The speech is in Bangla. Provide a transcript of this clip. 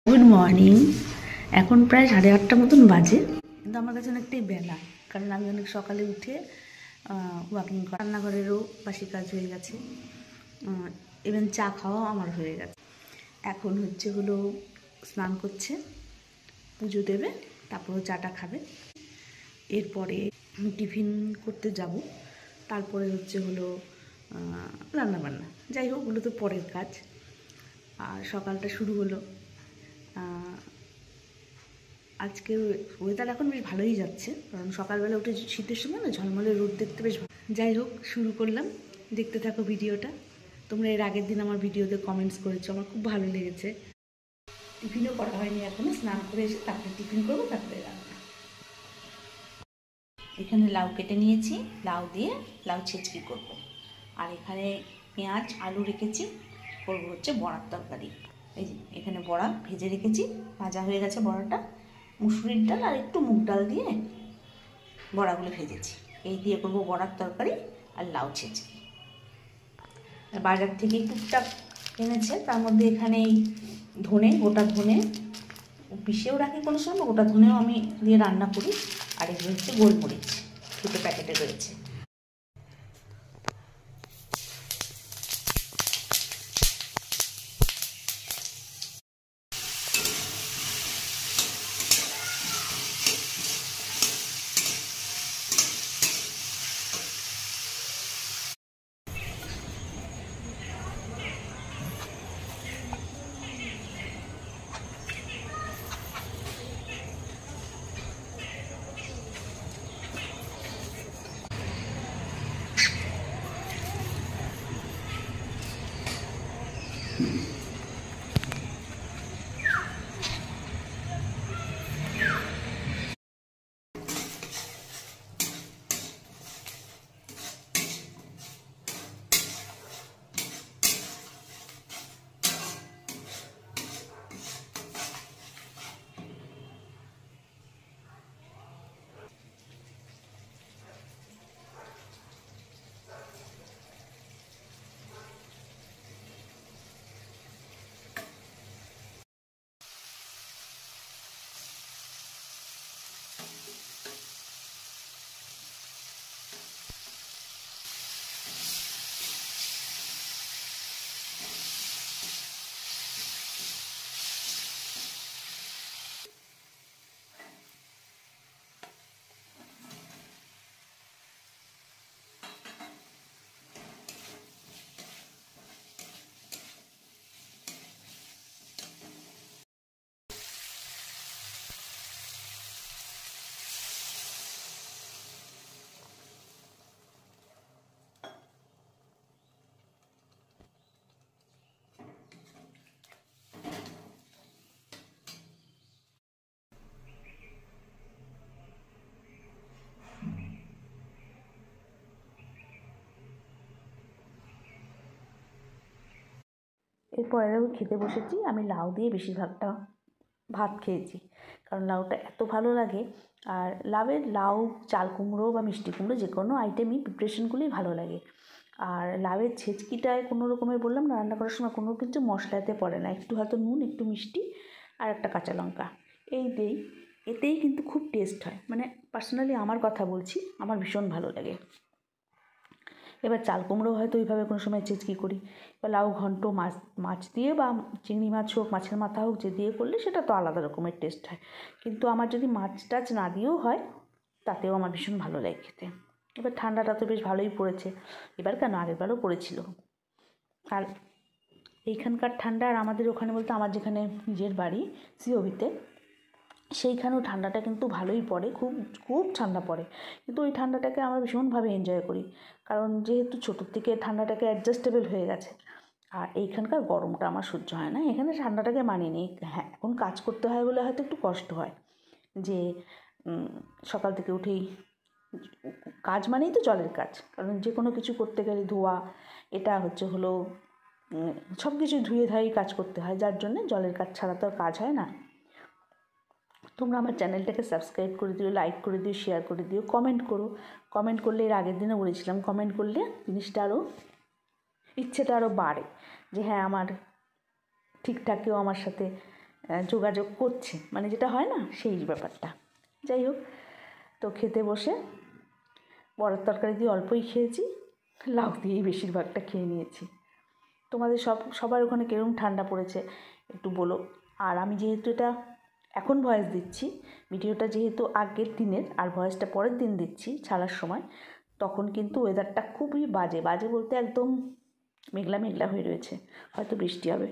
Good morning. এখন প্রায় 8:30 মতন বাজে, কিন্তু আমার কাছে অনেকটাই বেলা, কারণ আমি অনেক সকালে উঠে ওয়াকিং করা, রান্নাঘরেরও বাসি কাজ হয়ে গেছে, ইভেন চা খাওয়াও আমার হয়ে গেছে। এখন হলো স্নান করছে, পুজো দেবে, তারপরে চাটা খাবে, এরপরে টিফিন করতে যাব, তারপরে হলো রান্নাবান্না। যাই হোক, ওগুলো তো পরের কাজ। আর সকালটা শুরু হলো। আজকে ওয়েদার এখন বেশ ভালোই যাচ্ছে, কারণ সকালবেলা উঠে শীতের সময় না ঝলমলে রোদ দেখতে বেশ ভালো। যাই হোক, শুরু করলাম, দেখতে থাকো ভিডিওটা। তোমরা এর আগের দিন আমার ভিডিওতে কমেন্টস করেছো, আমার খুব ভালো লেগেছে। টিফিনও করা হয়নি এখনো, স্নান করে এসে তারপরে টিফিন করবো, তারপরে রান্না। এখানে লাউ কেটে নিয়েছি, লাউ দিয়ে লাউ ছেঁচকি করবো। আর এখানে পেঁয়াজ আলু রেখেছি, করবো বড়ার তরকারি। এই যে এখানে বড়া ভেজে রেখেছি, ভাজা হয়ে গেছে বড়াটা। মুসুরির ডাল আর একটু মুগ ডাল দিয়ে বড়াগুলো ভেজেছি, এই দিয়ে করবো বড়ার তরকারি আর লাউ ছেঁচকি। বাজার থেকে টুকটাক এনেছে, তার মধ্যে এখানে এই ধনে, গোটা ধনে পিষেও রাখি, কোনো সময় গোটা ধনেও আমি দিয়ে রান্না করি। আর এগুলো গোলমরিচ, দুটো প্যাকেটে রয়েছে। এরপরে দেখো খেতে বসেছি। আমি লাউ দিয়ে বেশিরভাগটা ভাত খেয়েছি, কারণ লাউটা এত ভালো লাগে। আর লাউ, চাল কুমড়ো বা মিষ্টি কুমড়ো, যে কোনো আইটেমই প্রিপারেশনগুলোই ভালো লাগে। আর লাউয়ের ছেঁচকিটায় কোনো রকমের, বললাম না, রান্না করার সময় কোনো কিছু মশলাতে পড়ে না, একটু হয়তো নুন, একটু মিষ্টি আর একটা কাঁচা লঙ্কা, এই দিয়েই, এতেই কিন্তু খুব টেস্ট হয়। মানে পার্সোনালি আমার কথা বলছি, আমার ভীষণ ভালো লাগে। এবার চাল কুমড়ো হয়তো ওইভাবে কোনো সময় ছেঁচকি করি, বা লাউ ঘন্ট মাছ দিয়ে, বা চিংড়ি মাছ হোক, মাছের মাথা হোক, যে দিয়ে করলে সেটা তো আলাদা রকমের টেস্ট হয়। কিন্তু আমার যদি মাছ টাছ না দিয়েও হয়, তাতেও আমার ভীষণ ভালো লাগে খেতে। এবার ঠান্ডাটা তো বেশ ভালোই পড়েছে, এবার কেন, আগেরবারও পড়েছিল। আর এইখানকার ঠান্ডা আর আমাদের ওখানে বলতে, আমার যেখানে নিজের বাড়ি সিওবিতে, সেইখানেও ঠান্ডাটা কিন্তু ভালোই পড়ে, খুব খুব ঠান্ডা পড়ে। কিন্তু ওই ঠান্ডাটাকে আমরা ভীষণভাবে এনজয় করি, কারণ যেহেতু ছোটোর থেকে ঠান্ডাটাকে অ্যাডজাস্টেবল হয়ে গেছে। আর এইখানকার গরমটা আমার সহ্য হয় না, এখানে ঠান্ডাটাকে মানিয়ে নিই। হ্যাঁ, এখন কাজ করতে হয় বলে হয়তো একটু কষ্ট হয়, যে সকাল থেকে উঠেই কাজ মানেই তো জলের কাজ, কারণ যে কোনো কিছু করতে গেলে ধোয়া, এটা হলো সব কিছু ধুয়ে ধায়েই কাজ করতে হয়, যার জন্যে জলের কাজ ছাড়া তো আর কাজ হয় না। তোমরা আমার চ্যানেলটাকে সাবস্ক্রাইব করে দিও, লাইক করে দিও, শেয়ার করে দিও, কমেন্ট করো। কমেন্ট করলে, এর আগের দিনও বলেছিলাম, কমেন্ট করলে জিনিসটা আরও, ইচ্ছেটা আরও বাড়ে, যে হ্যাঁ, আমার ঠিকঠাক কেউ আমার সাথে যোগাযোগ করছে, মানে যেটা হয় না সেই ব্যাপারটা। যাই হোক, তো খেতে বসে বড়ার তরকারি দিয়ে অল্পই খেয়েছি, লাউ দিয়েই বেশিরভাগটা খেয়ে নিয়েছি। তোমাদের সবার ওখানে কিরকম ঠান্ডা পড়েছে একটু বলো। আর আমি যেহেতু এটা এখন ভয়েস দিচ্ছি, ভিডিওটা যেহেতু আগের দিনের আর ভয়েসটা পরের দিন দিচ্ছি ছাড়ার সময়, তখন কিন্তু ওয়েদারটা খুবই বাজে বলতে একদম মেঘলা মেঘলা হয়ে রয়েছে, হয়তো বৃষ্টি হবে।